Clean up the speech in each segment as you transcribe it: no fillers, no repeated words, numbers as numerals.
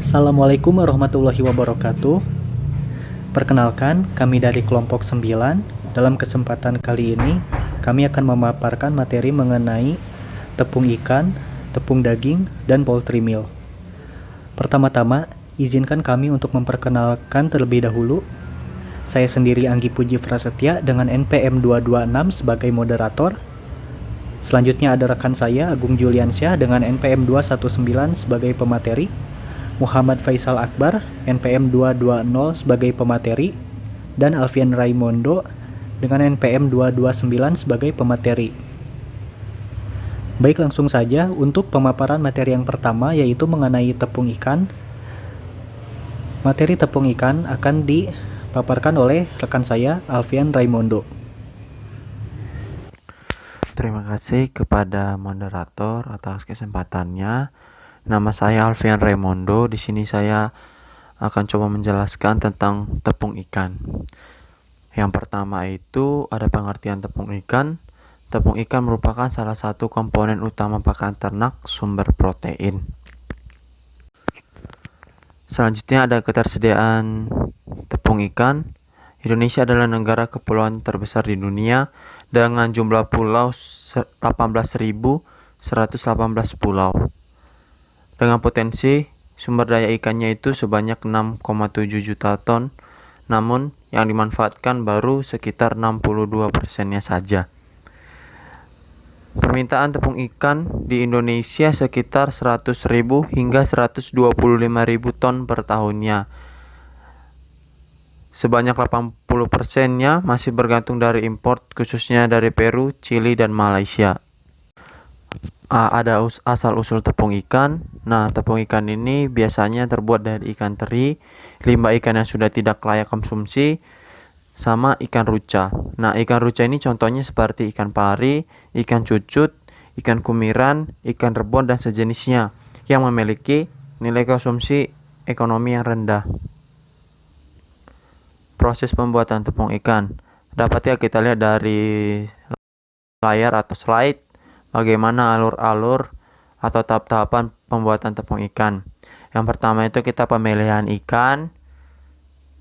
Assalamualaikum warahmatullahi wabarakatuh. Perkenalkan, kami dari kelompok 9. Dalam kesempatan kali ini, kami akan memaparkan materi mengenai tepung ikan, tepung daging, dan poultry meal. Pertama-tama, izinkan kami untuk memperkenalkan terlebih dahulu. Saya sendiri Anggi Puji Prasetya dengan NPM 226 sebagai moderator. Selanjutnya ada rekan saya Agung Juliansyah dengan NPM 219 sebagai pemateri. Muhammad Faisal Akbar, NPM 220 sebagai pemateri, dan Alfian Raimondo dengan NPM 229 sebagai pemateri. Baik, langsung saja untuk pemaparan materi yang pertama, yaitu mengenai tepung ikan. Materi tepung ikan akan dipaparkan oleh rekan saya, Alfian Raimondo. Terima kasih kepada moderator atas kesempatannya. Nama saya Alfian Raimondo. Di sini saya akan coba menjelaskan tentang tepung ikan. Yang pertama itu ada pengertian tepung ikan. Tepung ikan merupakan salah satu komponen utama pakan ternak sumber protein. Selanjutnya ada ketersediaan tepung ikan. Indonesia adalah negara kepulauan terbesar di dunia dengan jumlah pulau 18.118 pulau. Dengan potensi sumber daya ikannya itu sebanyak 6,7 juta ton, namun yang dimanfaatkan baru sekitar 62%-nya saja. Permintaan tepung ikan di Indonesia sekitar 100.000 hingga 125.000 ton per tahunnya. Sebanyak 80%-nya masih bergantung dari impor, khususnya dari Peru, Chili, dan Malaysia. Ada asal-usul tepung ikan. Nah, tepung ikan ini biasanya terbuat dari ikan teri, limbah ikan yang sudah tidak layak konsumsi, sama ikan ruca. Nah, ikan ruca ini contohnya seperti ikan pari, ikan cucut, ikan kumiran, ikan rebon, dan sejenisnya yang memiliki nilai konsumsi ekonomi yang rendah. Proses pembuatan tepung ikan dapat ya kita lihat dari layar atau slide bagaimana alur-alur atau tahap-tahapan pembuatan tepung ikan. Yang pertama itu kita pemilihan ikan.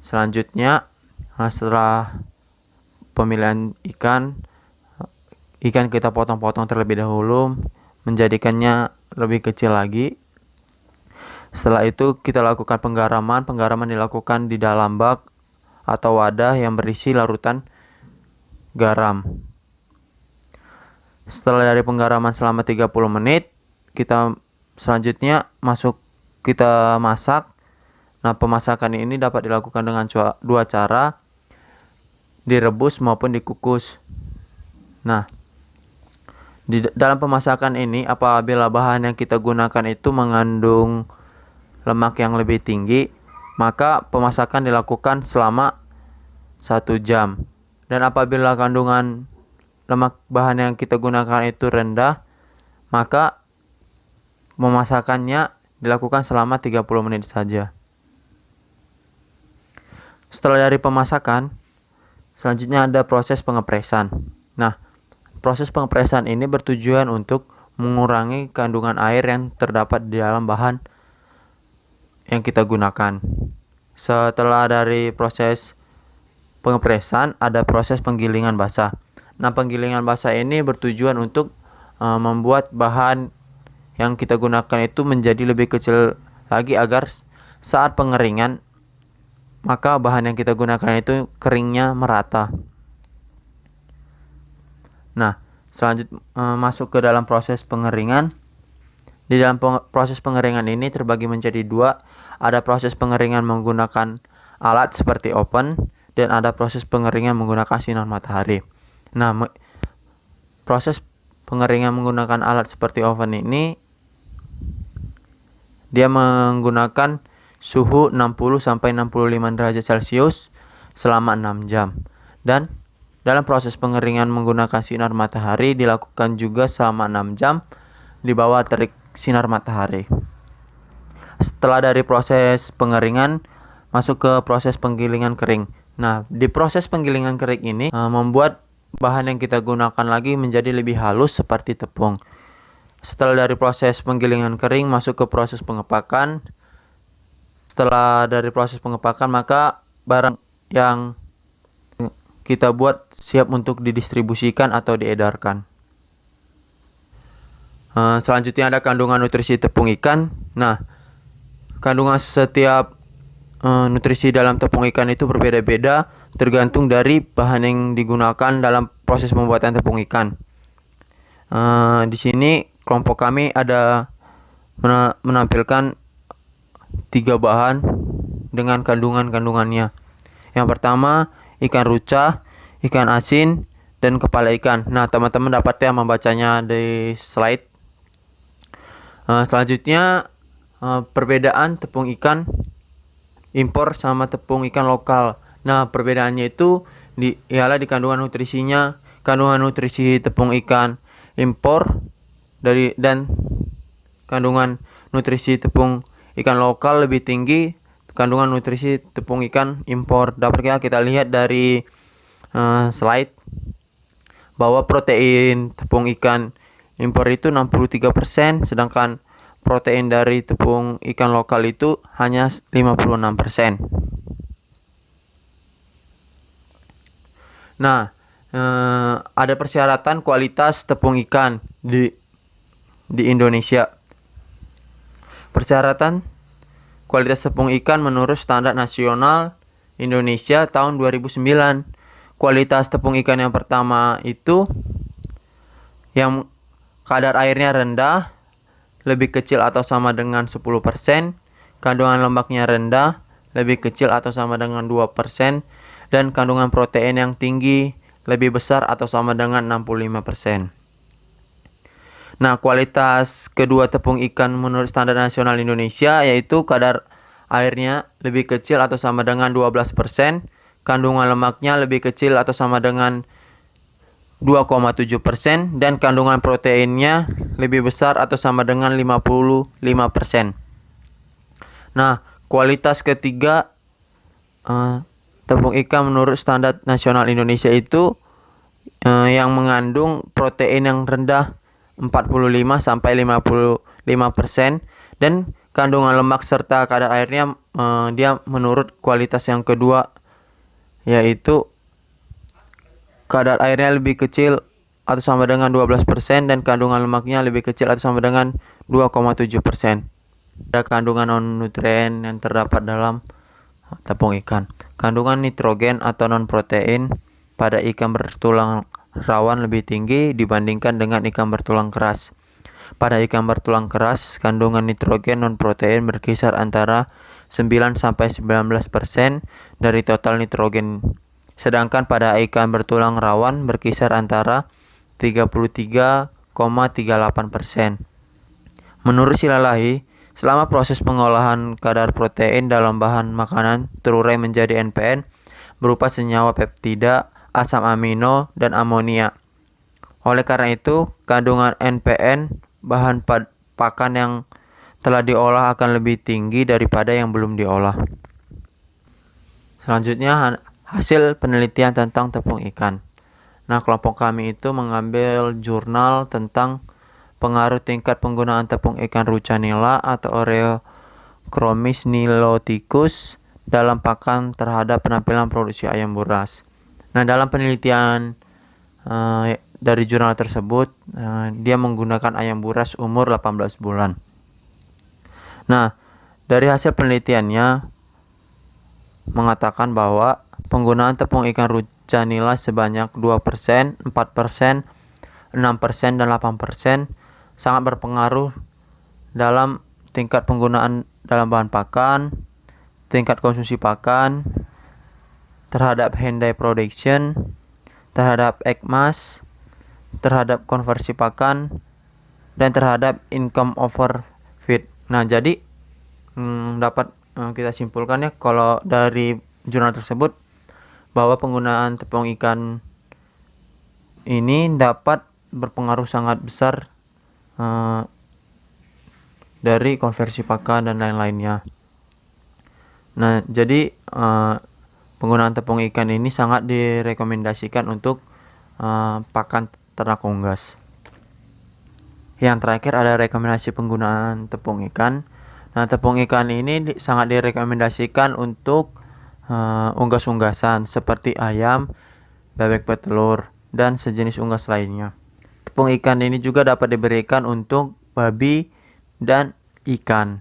Selanjutnya setelah pemilihan ikan kita potong-potong terlebih dahulu menjadikannya lebih kecil lagi. Setelah itu kita lakukan penggaraman. Penggaraman dilakukan di dalam bak atau wadah yang berisi larutan garam. Setelah dari penggaraman selama 30 menit, kita selanjutnya kita masak. Nah, pemasakan ini dapat dilakukan dengan dua cara, direbus maupun dikukus. Nah, di dalam pemasakan ini apabila bahan yang kita gunakan itu mengandung lemak yang lebih tinggi, maka pemasakan dilakukan selama 1 jam. Dan apabila kandungan lemak bahan yang kita gunakan itu rendah, maka memasakannya dilakukan selama 30 menit saja. Setelah dari pemasakan, selanjutnya ada proses pengepresan. Nah, proses pengepresan ini bertujuan untuk mengurangi kandungan air yang terdapat di dalam bahan yang kita gunakan. Setelah dari proses pengepresan, ada proses penggilingan basah. Nah, penggilingan basah ini bertujuan untuk membuat bahan yang kita gunakan itu menjadi lebih kecil lagi agar saat pengeringan maka bahan yang kita gunakan itu keringnya merata. Nah, selanjutnya masuk ke dalam proses pengeringan. Di dalam proses pengeringan ini terbagi menjadi dua. Ada proses pengeringan menggunakan alat seperti oven dan ada proses pengeringan menggunakan sinar matahari. Nah, proses pengeringan menggunakan alat seperti oven ini dia menggunakan suhu 60-65 derajat Celcius selama 6 jam. Dan dalam proses pengeringan menggunakan sinar matahari dilakukan juga selama 6 jam di bawah terik sinar matahari. Setelah dari proses pengeringan, masuk ke proses penggilingan kering. Nah, di proses penggilingan kering ini membuat bahan yang kita gunakan lagi menjadi lebih halus seperti tepung. Setelah dari proses penggilingan kering, masuk ke proses pengepakan. setelah dari proses pengepakan, maka barang yang kita buat siap untuk didistribusikan atau diedarkan. Selanjutnya ada kandungan nutrisi tepung ikan. Nah, kandungan setiap nutrisi dalam tepung ikan itu berbeda-beda tergantung dari bahan yang digunakan dalam proses pembuatan tepung ikan. Di sini kelompok kami ada menampilkan 3 bahan dengan kandungannya. Yang pertama, ikan ruca, ikan asin, dan kepala ikan. Nah, teman-teman dapat ya membacanya di slide. Selanjutnya, perbedaan tepung ikan impor sama tepung ikan lokal. Nah, perbedaannya itu ialah di kandungan nutrisinya. Kandungan nutrisi tepung ikan impor dan kandungan nutrisi tepung ikan lokal lebih tinggi kandungan nutrisi tepung ikan impor. Dapat kita lihat dari slide bahwa protein tepung ikan impor itu 63%, sedangkan protein dari tepung ikan lokal itu hanya 56%. Nah, ada persyaratan kualitas tepung ikan di Indonesia. Persyaratan kualitas tepung ikan menurut Standar Nasional Indonesia tahun 2009. Kualitas tepung ikan yang pertama itu yang kadar airnya rendah, lebih kecil atau sama dengan 10%, kandungan lemaknya rendah, lebih kecil atau sama dengan 2%, dan kandungan protein yang tinggi, lebih besar atau sama dengan 65%. Nah, kualitas kedua tepung ikan menurut Standar Nasional Indonesia yaitu kadar airnya lebih kecil atau sama dengan 12%, kandungan lemaknya lebih kecil atau sama dengan 2,7%, dan kandungan proteinnya lebih besar atau sama dengan 55%. Nah, kualitas ketiga tepung ikan menurut Standar Nasional Indonesia itu yang mengandung protein yang rendah 45-55%, dan kandungan lemak serta kadar airnya dia menurut kualitas yang kedua yaitu kadar airnya lebih kecil atau sama dengan 12% dan kandungan lemaknya lebih kecil atau sama dengan 2,7%. Ada kandungan non-nutrien yang terdapat dalam tepung ikan. Kandungan nitrogen atau non-protein pada ikan bertulang rawan lebih tinggi dibandingkan dengan ikan bertulang keras. Pada ikan bertulang keras, kandungan nitrogen non-protein berkisar antara 9-19% dari total nitrogen. Sedangkan pada ikan bertulang rawan berkisar antara 33,38%. Menurut Silalahi, selama proses pengolahan kadar protein dalam bahan makanan terurai menjadi NPN berupa senyawa peptida, asam amino, dan amonia. Oleh karena itu, kandungan NPN bahan pakan yang telah diolah akan lebih tinggi daripada yang belum diolah. Selanjutnya, hasil penelitian tentang tepung ikan. Nah, kelompok kami itu mengambil jurnal tentang pengaruh tingkat penggunaan tepung ikan Rucanilla atau Oreochromis niloticus dalam pakan terhadap penampilan produksi ayam buras. Nah, dalam penelitian dari jurnal tersebut, dia menggunakan ayam buras umur 18 bulan. Nah, dari hasil penelitiannya mengatakan bahwa penggunaan tepung ikan Rucanilla sebanyak 2%, 4%, 6%, dan 8% sangat berpengaruh dalam tingkat penggunaan dalam bahan pakan, tingkat konsumsi pakan, terhadap hand-dye production, terhadap egg mass, terhadap konversi pakan, dan terhadap income over feed. Nah, jadi dapat kita simpulkan ya kalau dari jurnal tersebut bahwa penggunaan tepung ikan ini dapat berpengaruh sangat besar dari konversi pakan dan lain-lainnya. Nah, jadi penggunaan tepung ikan ini sangat direkomendasikan untuk pakan ternak unggas. Yang terakhir ada rekomendasi penggunaan tepung ikan. Nah, tepung ikan ini sangat direkomendasikan untuk unggas-unggasan seperti ayam, bebek petelur, dan sejenis unggas lainnya. Tepung ikan ini juga dapat diberikan untuk babi dan ikan.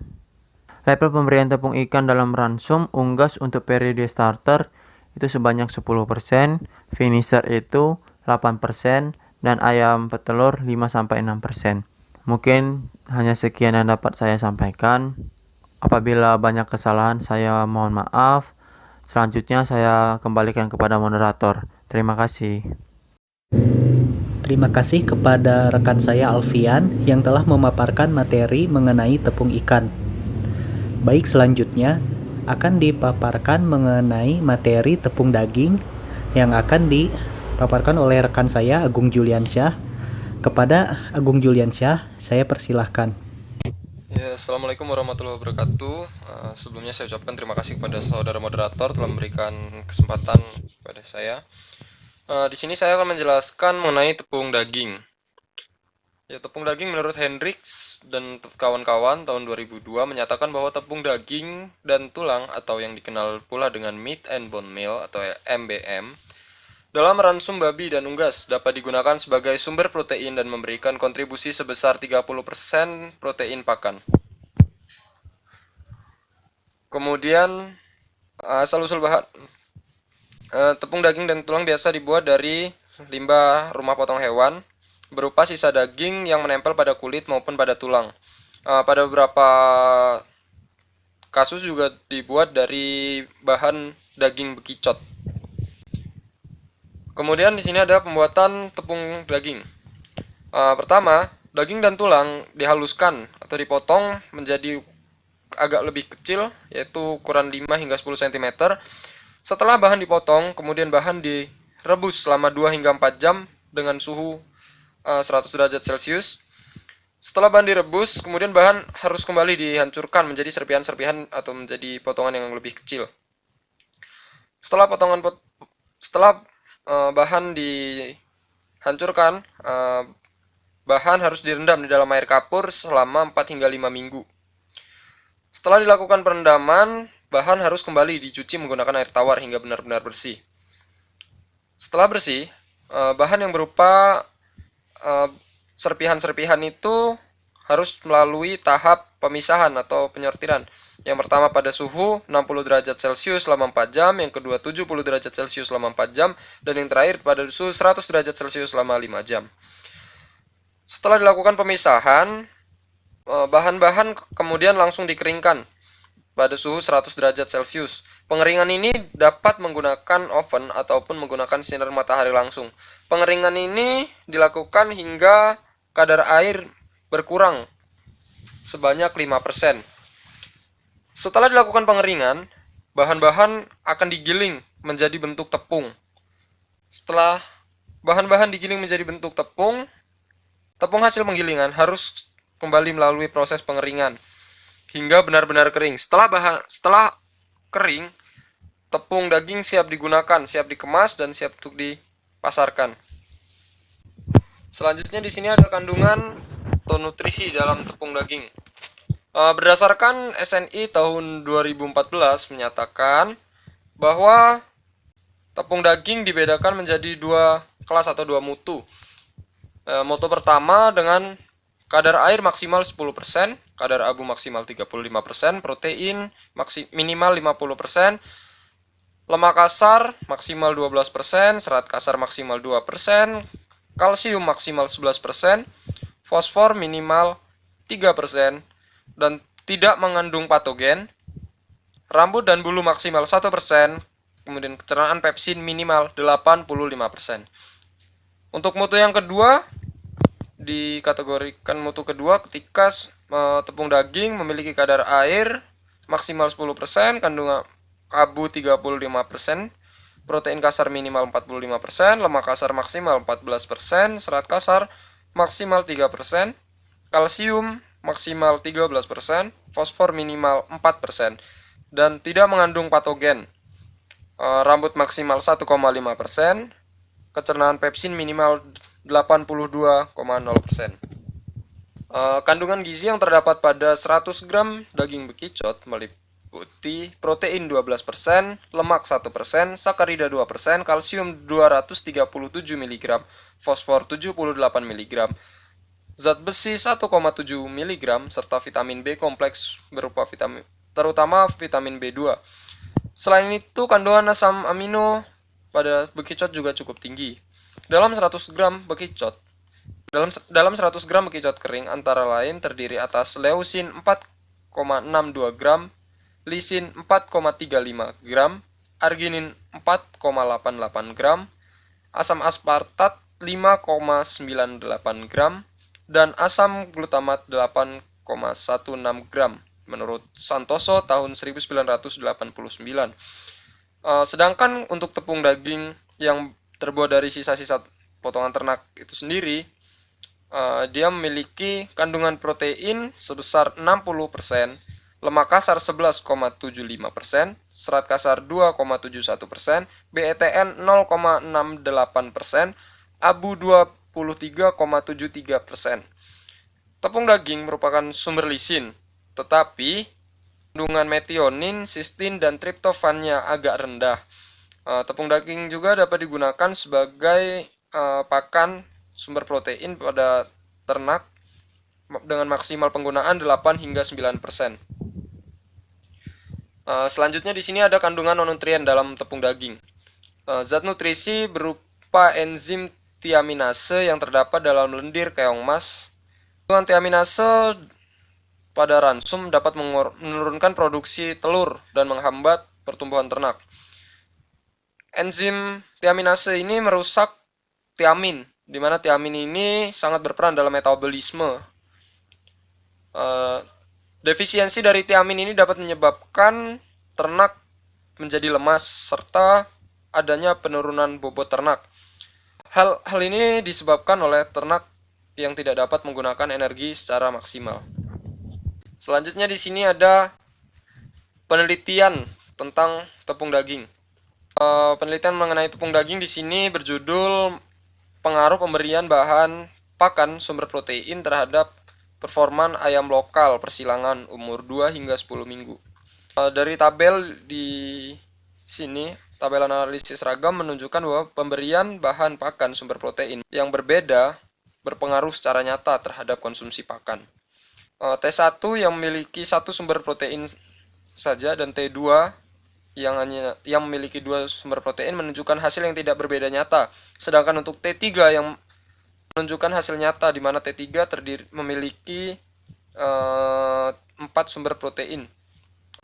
Level pemberian tepung ikan dalam ransum unggas untuk periode starter itu sebanyak 10%, finisher itu 8%, dan ayam petelur 5-6%. Mungkin hanya sekian yang dapat saya sampaikan. Apabila banyak kesalahan, saya mohon maaf. Selanjutnya saya kembalikan kepada moderator. Terima kasih. Terima kasih kepada rekan saya Alfian yang telah memaparkan materi mengenai tepung ikan. Baik, selanjutnya akan dipaparkan mengenai materi tepung daging yang akan dipaparkan oleh rekan saya Agung Juliansyah. Kepada Agung Juliansyah, saya persilahkan. Ya, Assalamualaikum warahmatullahi wabarakatuh. Sebelumnya saya ucapkan terima kasih kepada saudara moderator telah memberikan kesempatan kepada saya. Di sini saya akan menjelaskan mengenai tepung daging. Ya, tepung daging menurut Hendricks dan kawan-kawan tahun 2002 menyatakan bahwa tepung daging dan tulang atau yang dikenal pula dengan meat and bone meal atau MBM dalam ransum babi dan unggas dapat digunakan sebagai sumber protein dan memberikan kontribusi sebesar 30% protein pakan. Kemudian asal-usul bahan tepung daging dan tulang biasa dibuat dari limbah rumah potong hewan berupa sisa daging yang menempel pada kulit maupun pada tulang. Pada beberapa kasus juga dibuat dari bahan daging bekicot. Kemudian di sini ada pembuatan tepung daging. Pertama, daging dan tulang dihaluskan atau dipotong menjadi agak lebih kecil, yaitu ukuran 5 hingga 10 cm. Setelah bahan dipotong, kemudian bahan direbus selama 2 hingga 4 jam dengan suhu 100 derajat Celcius. Setelah bahan direbus, kemudian bahan harus kembali dihancurkan menjadi serpihan-serpihan atau menjadi potongan yang lebih kecil. Setelah bahan dihancurkan, bahan harus direndam di dalam air kapur selama 4 hingga 5 minggu. Setelah dilakukan perendaman, bahan harus kembali dicuci menggunakan air tawar hingga benar-benar bersih. Setelah bersih, bahan yang berupa serpihan-serpihan itu harus melalui tahap pemisahan atau penyortiran. Yang pertama pada suhu 60 derajat Celcius selama 4 jam, yang kedua 70 derajat Celcius selama 4 jam, dan yang terakhir pada suhu 100 derajat Celcius selama 5 jam. Setelah dilakukan pemisahan, bahan-bahan kemudian langsung dikeringkan pada suhu 100 derajat Celcius. Pengeringan ini dapat menggunakan oven ataupun menggunakan sinar matahari langsung. Pengeringan ini dilakukan hingga kadar air berkurang sebanyak 5%. Setelah dilakukan pengeringan, bahan-bahan akan digiling menjadi bentuk tepung. Setelah bahan-bahan digiling menjadi bentuk tepung, tepung hasil penggilingan harus kembali melalui proses pengeringan hingga benar-benar kering. Setelah kering, tepung daging siap digunakan, siap dikemas, dan siap untuk dipasarkan. Selanjutnya di sini ada kandungan atau nutrisi dalam tepung daging. Berdasarkan SNI tahun 2014 menyatakan bahwa tepung daging dibedakan menjadi 2 kelas atau 2 mutu. Mutu pertama dengan kadar air maksimal 10%, kadar abu maksimal 35%, protein minimal 50%, lemak kasar maksimal 12%, serat kasar maksimal 2%, kalsium maksimal 11%, fosfor minimal 3%, dan tidak mengandung patogen, rambut dan bulu maksimal 1%, kemudian kecernaan pepsin minimal 85%. Untuk mutu yang kedua, dikategorikan mutu kedua ketika tepung daging memiliki kadar air maksimal 10%, kandungan abu 35%, protein kasar minimal 45%, lemak kasar maksimal 14%, serat kasar maksimal 3%, kalsium maksimal 13%, fosfor minimal 4%, dan tidak mengandung patogen. Rambut maksimal 1,5%, kecernaan pepsin minimal 82,0%. Kandungan gizi yang terdapat pada 100 gram daging bekicot meliputi protein 12%, lemak 1%, sakarida 2%, kalsium 237 mg, fosfor 78 mg, zat besi 1,7 mg, serta vitamin B kompleks berupa terutama vitamin B2. Selain itu, kandungan asam amino pada bekicot juga cukup tinggi. Dalam 100 gram bekicot dalam 100 gram bekicot kering antara lain terdiri atas leusin 4,62 gram, lisin 4,35 gram, arginin 4,88 gram, asam aspartat 5,98 gram, dan asam glutamat 8,16 gram menurut Santoso tahun 1989. Sedangkan untuk tepung daging yang terbuat dari sisa-sisa potongan ternak itu sendiri, dia memiliki kandungan protein sebesar 60%, lemak kasar 11,75%, serat kasar 2,71%, BETN 0,68%, abu 23,73%. Tepung daging merupakan sumber lisin, tetapi kandungan metionin, sistin, dan triptofannya agak rendah. Tepung daging juga dapat digunakan sebagai pakan sumber protein pada ternak dengan maksimal penggunaan 8 hingga 9%. Selanjutnya di sini ada kandungan non-nutrien dalam tepung daging. Zat nutrisi berupa enzim tiaminase yang terdapat dalam lendir keong emas. Kandungan tiaminase pada ransum dapat menurunkan produksi telur dan menghambat pertumbuhan ternak. Enzim tiaminase ini merusak tiamin, di mana tiamin ini sangat berperan dalam metabolisme. Defisiensi dari tiamin ini dapat menyebabkan ternak menjadi lemas serta adanya penurunan bobot ternak. Hal ini disebabkan oleh ternak yang tidak dapat menggunakan energi secara maksimal. Selanjutnya di sini ada penelitian tentang tepung daging. Penelitian mengenai tepung daging di sini berjudul pengaruh pemberian bahan pakan sumber protein terhadap performan ayam lokal persilangan umur 2 hingga 10 minggu. Dari tabel di sini, tabel analisis ragam menunjukkan bahwa pemberian bahan pakan sumber protein yang berbeda berpengaruh secara nyata terhadap konsumsi pakan. T1 yang memiliki satu sumber protein saja dan T2 yang memiliki dua sumber protein menunjukkan hasil yang tidak berbeda nyata. Sedangkan untuk T3 yang menunjukkan hasil nyata di mana T3 memiliki 4 sumber protein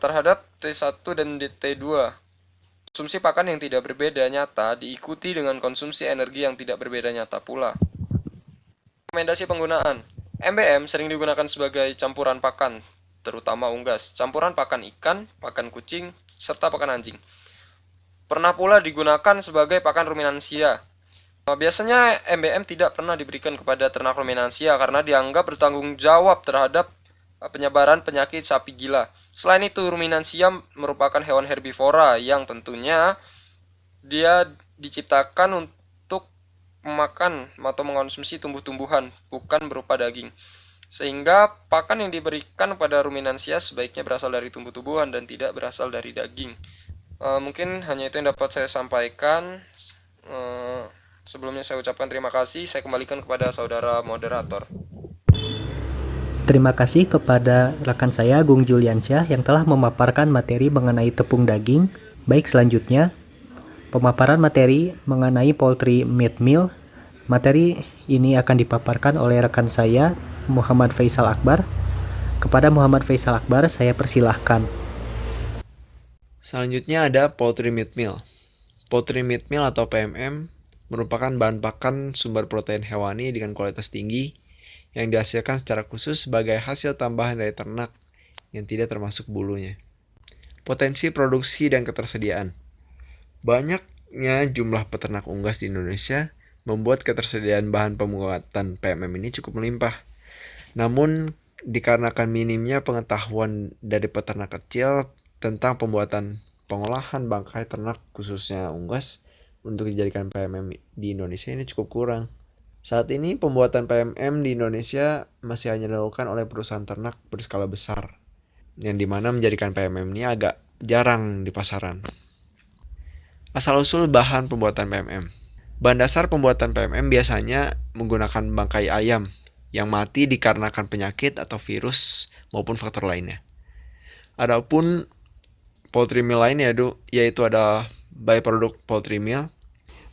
terhadap T1 dan T2. Konsumsi pakan yang tidak berbeda nyata diikuti dengan konsumsi energi yang tidak berbeda nyata pula. Rekomendasi penggunaan. MBM sering digunakan sebagai campuran pakan, terutama unggas, campuran pakan ikan, pakan kucing, serta pakan anjing. Pernah pula digunakan sebagai pakan ruminansia. Biasanya MBM tidak pernah diberikan kepada ternak ruminansia karena dianggap bertanggung jawab terhadap penyebaran penyakit sapi gila. Selain itu, ruminansia merupakan hewan herbivora yang tentunya dia diciptakan untuk memakan atau mengonsumsi tumbuh-tumbuhan, bukan berupa daging. Sehingga pakan yang diberikan pada ruminansia sebaiknya berasal dari tumbuh-tumbuhan dan tidak berasal dari daging. Mungkin hanya itu yang dapat saya sampaikan. Sebelumnya saya ucapkan terima kasih. Saya kembalikan kepada saudara moderator. Terima kasih kepada rekan saya Gung Juliansyah yang telah memaparkan materi mengenai tepung daging. Baik, selanjutnya pemaparan materi mengenai poultry meat meal. Materi ini akan dipaparkan oleh rekan saya Muhammad Faisal Akbar. Kepada Muhammad Faisal Akbar saya persilahkan. Selanjutnya ada poultry meat meal. Poultry meat meal atau PMM merupakan bahan pakan sumber protein hewani dengan kualitas tinggi yang dihasilkan secara khusus sebagai hasil tambahan dari ternak yang tidak termasuk bulunya. Potensi produksi dan ketersediaan. Banyaknya jumlah peternak unggas di Indonesia membuat ketersediaan bahan pembuatan PMM ini cukup melimpah. Namun, dikarenakan minimnya pengetahuan dari peternak kecil tentang pembuatan pengolahan bangkai ternak khususnya unggas untuk dijadikan PMM di Indonesia ini cukup kurang. Saat ini pembuatan PMM di Indonesia masih hanya dilakukan oleh perusahaan ternak berskala besar, yang dimana menjadikan PMM ini agak jarang di pasaran. Asal-usul bahan pembuatan PMM. Bahan dasar pembuatan PMM biasanya menggunakan bangkai ayam yang mati dikarenakan penyakit atau virus maupun faktor lainnya. Adapun poultry meal lain yaitu ada byproduct poultry meal.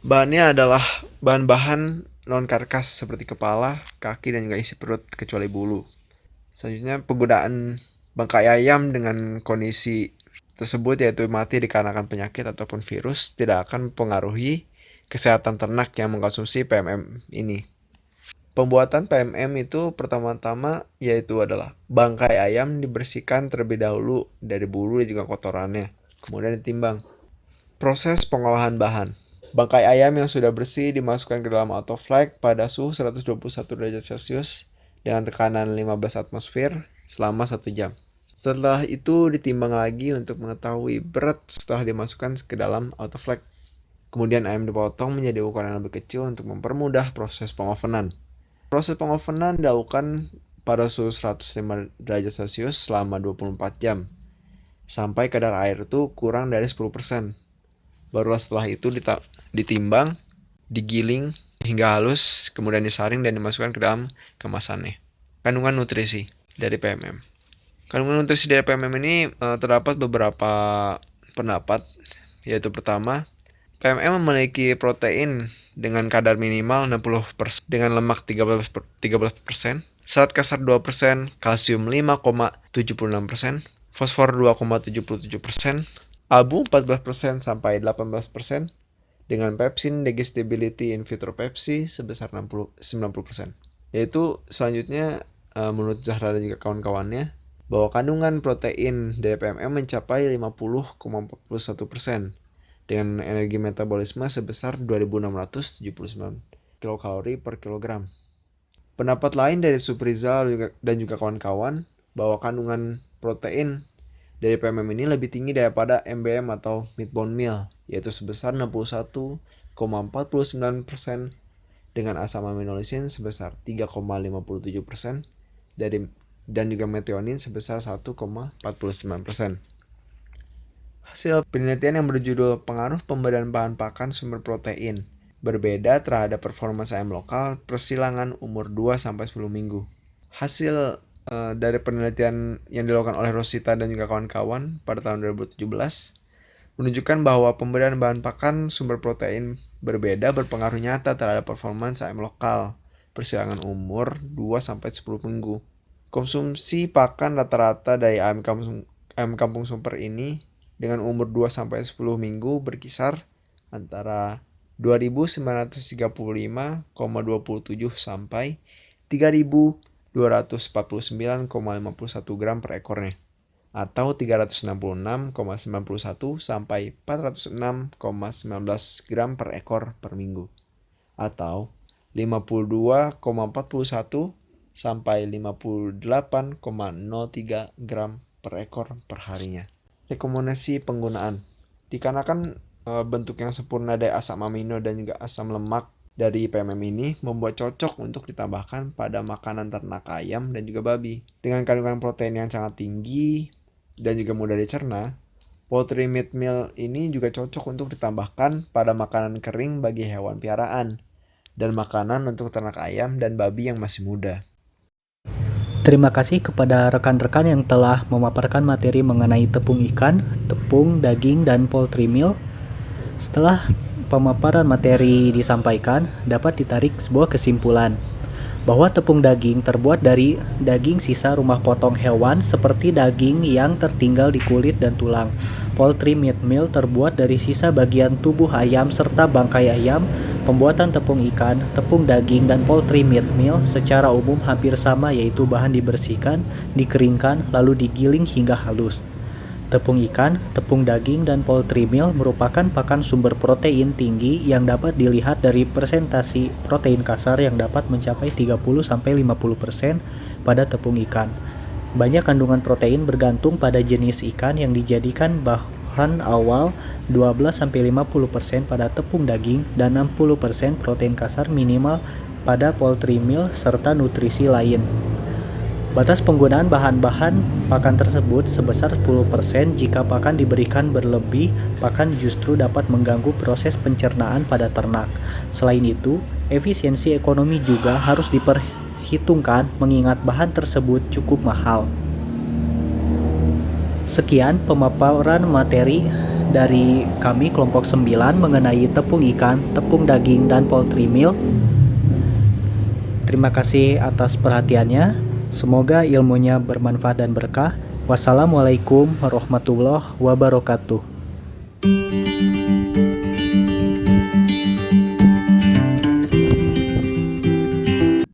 Bahannya adalah bahan-bahan non-karkas seperti kepala, kaki, dan juga isi perut kecuali bulu. Selanjutnya penggunaan bangkai ayam dengan kondisi tersebut yaitu mati dikarenakan penyakit ataupun virus tidak akan mempengaruhi kesehatan ternak yang mengkonsumsi PMM ini. Pembuatan PMM itu pertama-tama yaitu adalah bangkai ayam dibersihkan terlebih dahulu dari bulu dan juga kotorannya, kemudian ditimbang. Proses pengolahan bahan. Bangkai ayam yang sudah bersih dimasukkan ke dalam autoflag pada suhu 121 derajat Celcius dengan tekanan 15 atmosfer selama 1 jam. Setelah itu ditimbang lagi untuk mengetahui berat setelah dimasukkan ke dalam autoflag. Kemudian ayam dipotong menjadi ukuran yang lebih kecil untuk mempermudah proses pengovenan. Proses pengovenan dilakukan pada suhu 105 derajat Celcius selama 24 jam sampai kadar air itu kurang dari 10%. Barulah setelah itu ditimbang, digiling hingga halus, kemudian disaring dan dimasukkan ke dalam kemasannya. Kandungan nutrisi dari PMM. Kandungan nutrisi dari PMM ini terdapat beberapa pendapat, yaitu pertama, PMM memiliki protein dengan kadar minimal 60%, dengan lemak 13%, serat kasar 2%, kalsium 5,76%, fosfor 2,77%, abu 14% sampai 18%, dengan pepsin digestibility in vitro Pepsi sebesar 90%. Yaitu selanjutnya menurut Zahra dan juga kawan-kawannya bahwa kandungan protein dari PMM mencapai 50,41% dengan energi metabolisme sebesar 2679 kilokalori per kilogram. Pendapat lain dari Suprizal dan juga kawan-kawan bahwa kandungan protein dari PMM ini lebih tinggi daripada MBM atau meat bone meal, yaitu sebesar 61,49% dengan asam aminolesin sebesar 3,57% dan juga metionin sebesar 1,49%. Hasil penelitian yang berjudul Pengaruh Pemberian Bahan Pakan Sumber Protein berbeda terhadap performa ayam lokal persilangan umur 2-10 minggu. Hasil dari penelitian yang dilakukan oleh Rosita dan juga kawan-kawan pada tahun 2017 menunjukkan bahwa pemberian bahan pakan sumber protein berbeda berpengaruh nyata terhadap performance ayam lokal persilangan umur 2-10 minggu. Konsumsi pakan rata-rata dari ayam kampung Sumper ini dengan umur 2-10 minggu berkisar antara 2.935,27 sampai 3.249,51 gram per ekornya, atau 366,91 sampai 406,19 gram per ekor per minggu, atau 52,41 sampai 58,03 gram per ekor per harinya. Rekomendasi penggunaan. Dikarenakan bentuk yang sempurna dari asam amino dan juga asam lemak dari PMM ini membuat cocok untuk ditambahkan pada makanan ternak ayam dan juga babi. Dengan kandungan protein yang sangat tinggi dan juga mudah dicerna, poultry meat meal ini juga cocok untuk ditambahkan pada makanan kering bagi hewan piaraan dan makanan untuk ternak ayam dan babi yang masih muda. Terima kasih kepada rekan-rekan yang telah memaparkan materi mengenai tepung ikan, tepung, daging, dan poultry meal. Setelah pemaparan materi disampaikan, dapat ditarik sebuah kesimpulan bahwa tepung daging terbuat dari daging sisa rumah potong hewan seperti daging yang tertinggal di kulit dan tulang. Poultry meat meal terbuat dari sisa bagian tubuh ayam serta bangkai ayam. Pembuatan tepung ikan, tepung daging, dan poultry meat meal secara umum hampir sama, yaitu bahan dibersihkan, dikeringkan, lalu digiling hingga halus. Tepung ikan, tepung daging, dan poultry meal merupakan pakan sumber protein tinggi yang dapat dilihat dari persentase protein kasar yang dapat mencapai 30-50% pada tepung ikan. Banyak kandungan protein bergantung pada jenis ikan yang dijadikan bahan awal, 12-50% pada tepung daging, dan 60% protein kasar minimal pada poultry meal serta nutrisi lain. Batas penggunaan bahan-bahan pakan tersebut sebesar 10%. Jika pakan diberikan berlebih, pakan justru dapat mengganggu proses pencernaan pada ternak. Selain itu, efisiensi ekonomi juga harus diperhitungkan mengingat bahan tersebut cukup mahal. Sekian pemaparan materi dari kami kelompok 9 mengenai tepung ikan, tepung daging, dan poultry meal. Terima kasih atas perhatiannya. Semoga ilmunya bermanfaat dan berkah. Wassalamualaikum warahmatullahi wabarakatuh.